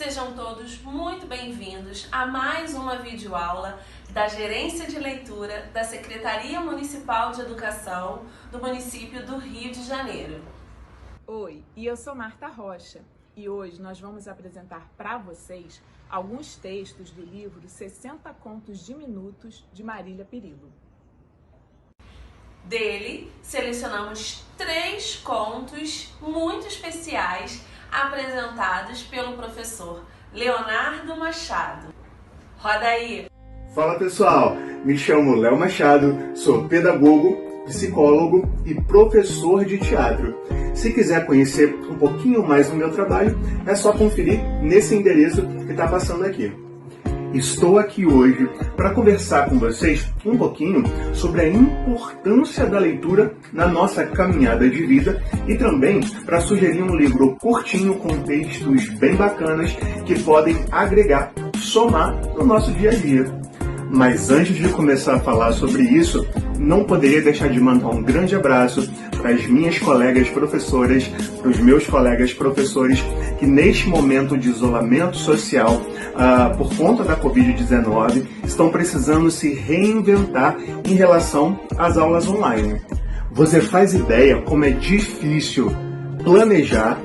Sejam todos muito bem-vindos a mais uma videoaula da Gerência de Leitura da Secretaria Municipal de Educação do município do Rio de Janeiro. Oi, e eu sou Marta Rocha e hoje nós vamos apresentar para vocês alguns textos do livro 60 Contos Diminutos de Marília Pirillo. Dele, selecionamos 3 contos muito especiais apresentados pelo professor Leonardo Machado. Roda aí! Fala pessoal, me chamo Léo Machado, sou pedagogo, psicólogo e professor de teatro. Se quiser conhecer um pouquinho mais do meu trabalho, é só conferir nesse endereço que está passando aqui. Estou aqui hoje para conversar com vocês um pouquinho sobre a importância da leitura na nossa caminhada de vida e também para sugerir um livro curtinho com textos bem bacanas que podem agregar, somar no nosso dia a dia. Mas antes de começar a falar sobre isso, não poderia deixar de mandar um grande abraço para as minhas colegas professoras, para os meus colegas professores que neste momento de isolamento social, por conta da Covid-19, estão precisando se reinventar em relação às aulas online. Você faz ideia como é difícil planejar,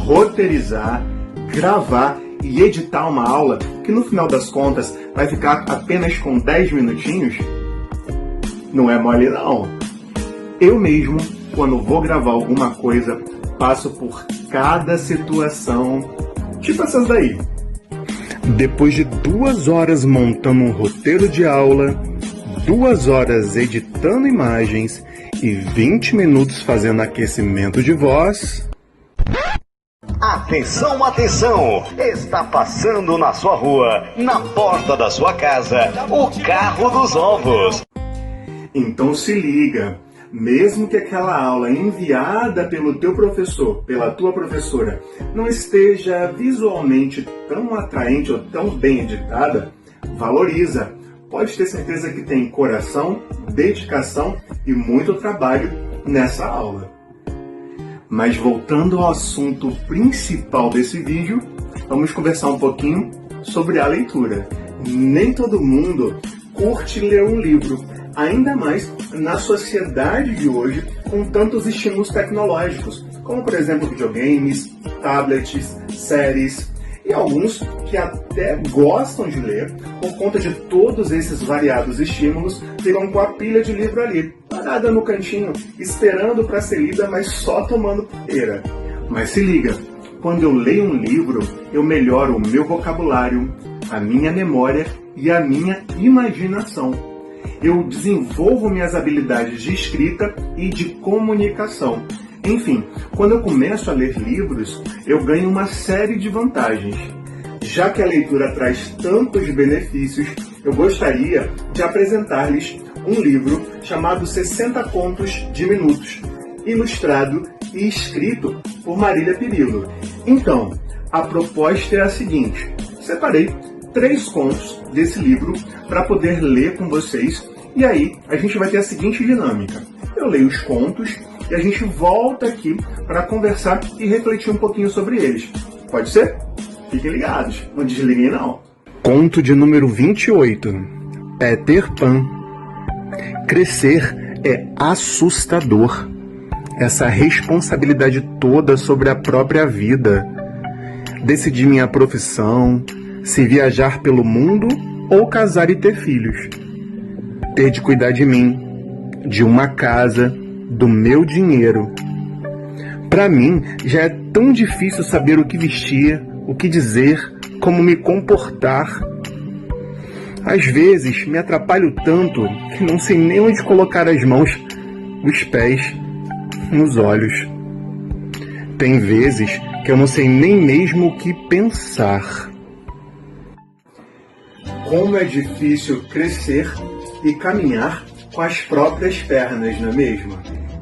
roteirizar, gravar e editar uma aula que no final das contas vai ficar apenas com 10 minutinhos? Não é mole não. Eu mesmo, quando vou gravar alguma coisa, passo por cada situação, tipo essas daí. Depois de 2 horas montando um roteiro de aula, 2 horas editando imagens e 20 minutos fazendo aquecimento de voz... Atenção, atenção! Está passando na sua rua, na porta da sua casa, o carro dos ovos. Então se liga, mesmo que aquela aula enviada pelo teu professor, pela tua professora, não esteja visualmente tão atraente ou tão bem editada, valoriza. Pode ter certeza que tem coração, dedicação e muito trabalho nessa aula. Mas voltando ao assunto principal desse vídeo, vamos conversar um pouquinho sobre a leitura. Nem todo mundo curte ler um livro, ainda mais na sociedade de hoje, com tantos estímulos tecnológicos, como por exemplo videogames, tablets, séries, e alguns que até gostam de ler, por conta de todos esses variados estímulos, ficam com a pilha de livro ali, parada no cantinho, esperando para ser lida, mas só tomando poeira. Mas se liga, quando eu leio um livro, eu melhoro o meu vocabulário, a minha memória e a minha imaginação. Eu desenvolvo minhas habilidades de escrita e de comunicação. Enfim, quando eu começo a ler livros, eu ganho uma série de vantagens. Já que a leitura traz tantos benefícios, eu gostaria de apresentar-lhes um livro chamado 60 Contos Diminutos, ilustrado e escrito por Marília Pirillo. Então, a proposta é a seguinte: separei 3 contos desse livro para poder ler com vocês, e aí a gente vai ter a seguinte dinâmica. Eu leio os contos e a gente volta aqui para conversar e refletir um pouquinho sobre eles. Pode ser? Fiquem ligados, não desliguem não. Conto de número 28. Peter Pan. Crescer é assustador. Essa responsabilidade toda sobre a própria vida. Decidir minha profissão, se viajar pelo mundo ou casar e ter filhos. Ter de cuidar de mim, de uma casa, do meu dinheiro. Para mim, já é tão difícil saber o que vestir, o que dizer, como me comportar. Às vezes, me atrapalho tanto que não sei nem onde colocar as mãos, os pés, nos olhos. Tem vezes que eu não sei nem mesmo o que pensar. Como é difícil crescer e caminhar com as próprias pernas, não é mesmo?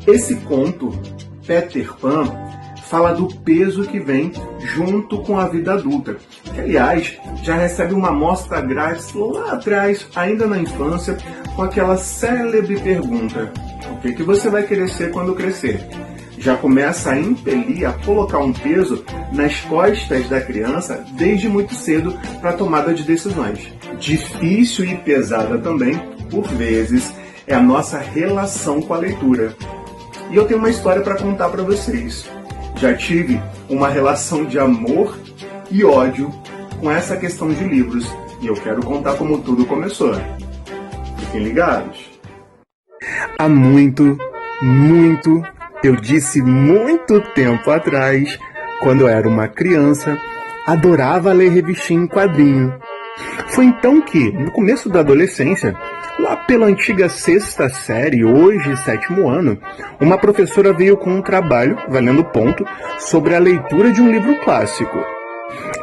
Esse conto, Peter Pan, fala do peso que vem junto com a vida adulta, que aliás já recebe uma amostra grátis lá atrás, ainda na infância, com aquela célebre pergunta: o que você vai querer ser quando crescer? já começa a impelir, a colocar um peso nas costas da criança desde muito cedo para a tomada de decisões. Difícil e pesada também, por vezes, é a nossa relação com a leitura. E eu tenho uma história para contar para vocês. Já tive uma relação de amor e ódio com essa questão de livros. E eu quero contar como tudo começou. Fiquem ligados. Há muito, eu disse muito tempo atrás, quando eu era uma criança, adorava ler revistinha em quadrinho. Foi então que, no começo da adolescência, lá pela antiga 6ª série, hoje 7º ano, uma professora veio com um trabalho, valendo ponto, sobre a leitura de um livro clássico.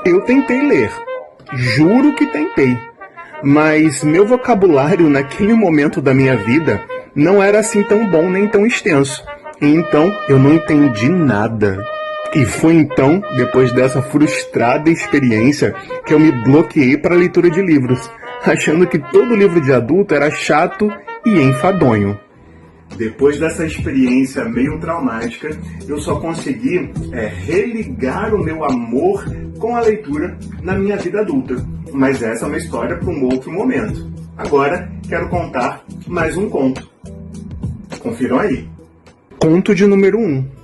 Eu tentei ler, juro que tentei, mas meu vocabulário naquele momento da minha vida não era assim tão bom nem tão extenso, e então eu não entendi nada. E foi então, depois dessa frustrada experiência, que eu me bloqueei para a leitura de livros, achando que todo livro de adulto era chato e enfadonho. Depois dessa experiência meio traumática, eu só consegui religar o meu amor com a leitura na minha vida adulta. Mas essa é uma história para um outro momento. Agora, quero contar mais um conto. Confiram aí. Conto de número 1.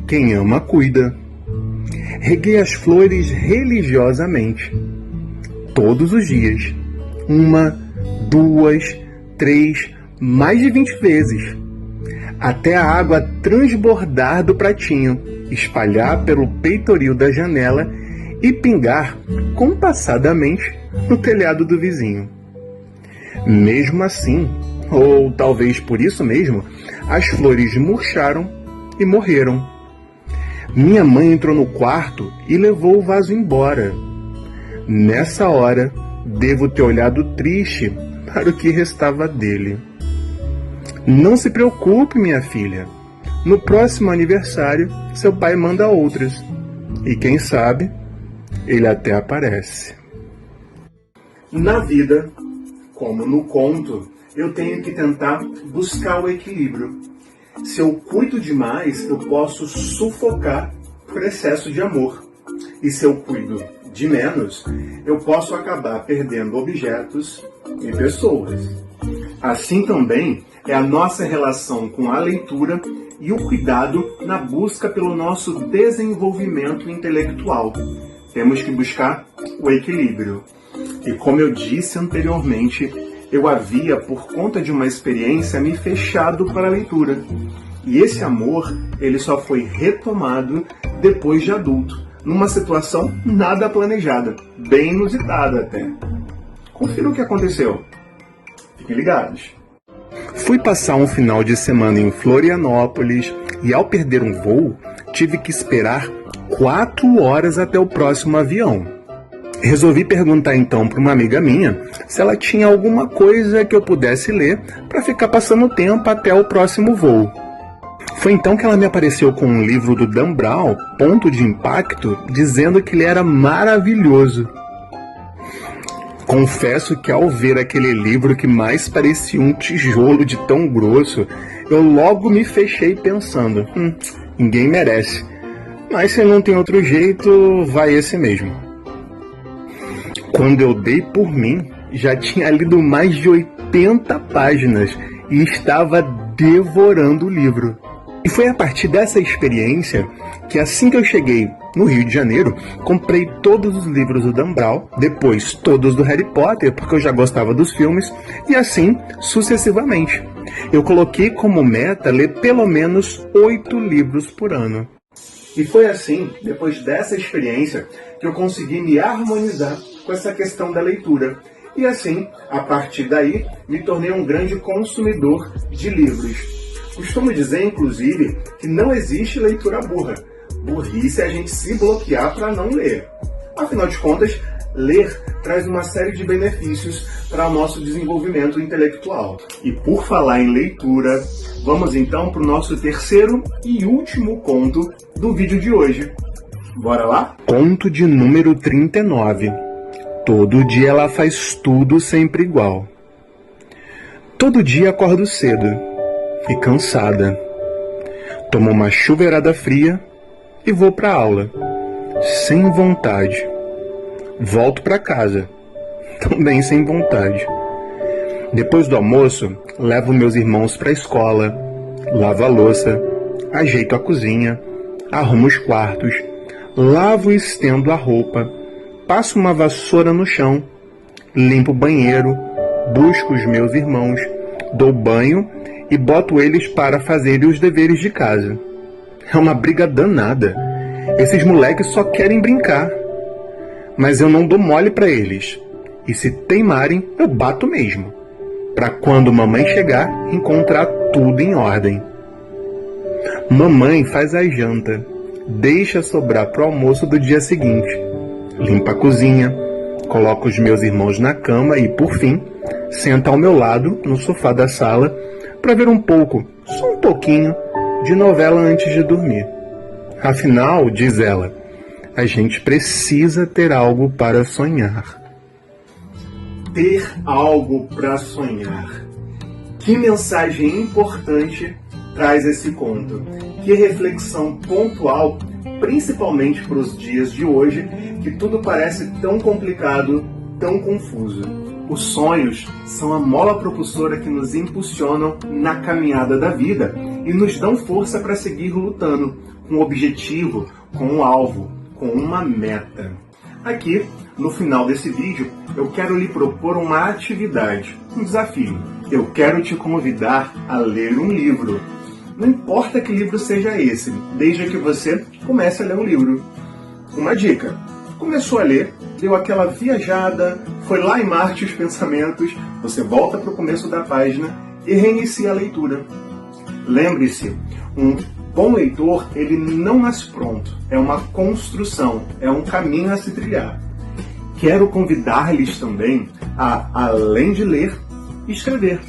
Quem ama, cuida. Reguei as flores religiosamente. Todos os dias. 1, 2, 3, mais de 20 vezes. Até a água transbordar do pratinho, espalhar pelo peitoril da janela e pingar compassadamente no telhado do vizinho. Mesmo assim, ou talvez por isso mesmo, as flores murcharam e morreram. Minha mãe entrou no quarto e levou o vaso embora. Nessa hora, devo ter olhado triste para o que restava dele. Não se preocupe, minha filha. No próximo aniversário, seu pai manda outras. E quem sabe, ele até aparece. Na vida, como no conto, eu tenho que tentar buscar o equilíbrio. Se eu cuido demais, eu posso sufocar por excesso de amor. E se eu cuido de menos, eu posso acabar perdendo objetos e pessoas. Assim também é a nossa relação com a leitura e o cuidado na busca pelo nosso desenvolvimento intelectual. Temos que buscar o equilíbrio. E como eu disse anteriormente, eu havia, por conta de uma experiência, me fechado para a leitura. E esse amor, ele só foi retomado depois de adulto, numa situação nada planejada, bem inusitada até. Confira o que aconteceu. Fiquem ligados. Fui passar um final de semana em Florianópolis e, ao perder um voo, tive que esperar 4 horas até o próximo avião. Resolvi perguntar então para uma amiga minha se ela tinha alguma coisa que eu pudesse ler para ficar passando o tempo até o próximo voo. Foi então que ela me apareceu com um livro do Dan Brown, Ponto de Impacto, dizendo que ele era maravilhoso. Confesso que ao ver aquele livro que mais parecia um tijolo de tão grosso, eu logo me fechei pensando, ninguém merece. Mas se não tem outro jeito, vai esse mesmo. Quando eu dei por mim, já tinha lido mais de 80 páginas e estava devorando o livro. E foi a partir dessa experiência que, assim que eu cheguei no Rio de Janeiro, comprei todos os livros do Dan Brown, depois todos do Harry Potter, porque eu já gostava dos filmes, e assim sucessivamente. Eu coloquei como meta ler pelo menos 8 livros por ano. E foi assim, depois dessa experiência, que eu consegui me harmonizar com essa questão da leitura. E assim, a partir daí, me tornei um grande consumidor de livros. Costumo dizer, inclusive, que não existe leitura burra. Burrice é a gente se bloquear para não ler. Afinal de contas, ler traz uma série de benefícios para o nosso desenvolvimento intelectual. E por falar em leitura, vamos então para o nosso terceiro e último conto do vídeo de hoje. Bora lá? Conto de número 39. Todo dia ela faz tudo sempre igual. Todo dia acordo cedo e cansada. Tomo uma chuveirada fria e vou para a aula, sem vontade. Volto para casa, também sem vontade. Depois do almoço, levo meus irmãos para a escola, lavo a louça, ajeito a cozinha, arrumo os quartos, lavo e estendo a roupa, passo uma vassoura no chão, limpo o banheiro, busco os meus irmãos, dou banho e boto eles para fazerem os deveres de casa. É uma briga danada. Esses moleques só querem brincar. Mas eu não dou mole para eles. E se teimarem, eu bato mesmo. Para quando mamãe chegar, encontrar tudo em ordem. Mamãe faz a janta, deixa sobrar pro almoço do dia seguinte. Limpa a cozinha, coloca os meus irmãos na cama e, por fim, senta ao meu lado, no sofá da sala, para ver um pouco, só um pouquinho, de novela antes de dormir. Afinal, diz ela, a gente precisa ter algo para sonhar. Ter algo para sonhar. Que mensagem importante traz esse conto. Que reflexão pontual, principalmente para os dias de hoje, que tudo parece tão complicado, tão confuso. Os sonhos são a mola propulsora que nos impulsionam na caminhada da vida e nos dão força para seguir lutando, com um objetivo, com um alvo, com uma meta. Aqui, no final desse vídeo, eu quero lhe propor uma atividade, um desafio. Eu quero te convidar a ler um livro. Não importa que livro seja esse, desde que você comece a ler um livro. Uma dica: começou a ler, deu aquela viajada, foi lá em Marte os pensamentos, você volta para o começo da página e reinicia a leitura. Lembre-se, um bom leitor, ele não nasce pronto, é uma construção, é um caminho a se trilhar. Quero convidar-lhes também a, além de ler, escrever,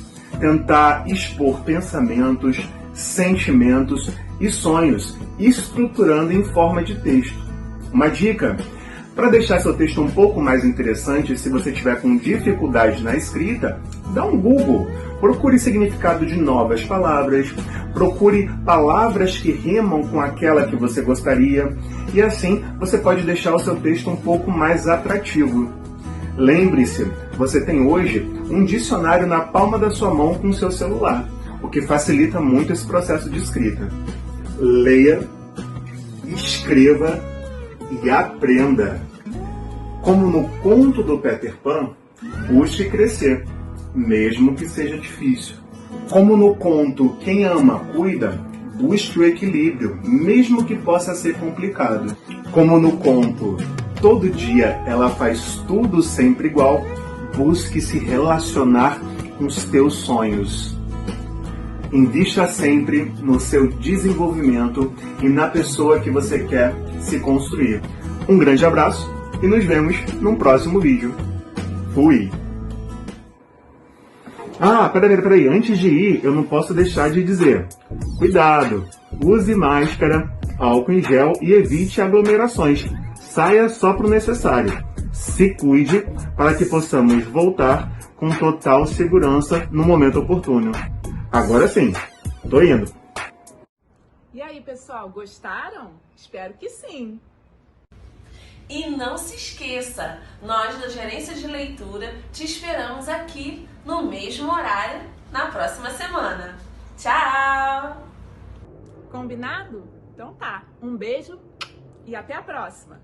tentar expor pensamentos, sentimentos e sonhos, estruturando em forma de texto. Uma dica: para deixar seu texto um pouco mais interessante, se você tiver com dificuldade na escrita, dá um Google, procure significado de novas palavras, procure palavras que rimam com aquela que você gostaria, e assim você pode deixar o seu texto um pouco mais atrativo. Lembre-se, você tem hoje um dicionário na palma da sua mão com o seu celular, o que facilita muito esse processo de escrita. Leia, escreva e aprenda. Como no conto do Peter Pan, busque crescer, mesmo que seja difícil. Como no conto Quem Ama, Cuida, busque o equilíbrio, mesmo que possa ser complicado. Como no conto Todo Dia Ela Faz Tudo Sempre Igual, busque se relacionar com os teus sonhos. Invista sempre no seu desenvolvimento e na pessoa que você quer se construir. Um grande abraço e nos vemos num próximo vídeo. Fui! Peraí. Antes de ir, eu não posso deixar de dizer: cuidado, use máscara, álcool em gel e evite aglomerações. Saia só para o necessário. Se cuide para que possamos voltar com total segurança no momento oportuno. Agora sim, tô indo. E aí, pessoal, gostaram? Espero que sim. E não se esqueça, nós da Gerência de Leitura te esperamos aqui no mesmo horário na próxima semana. Tchau! Combinado? Então tá. Um beijo e até a próxima!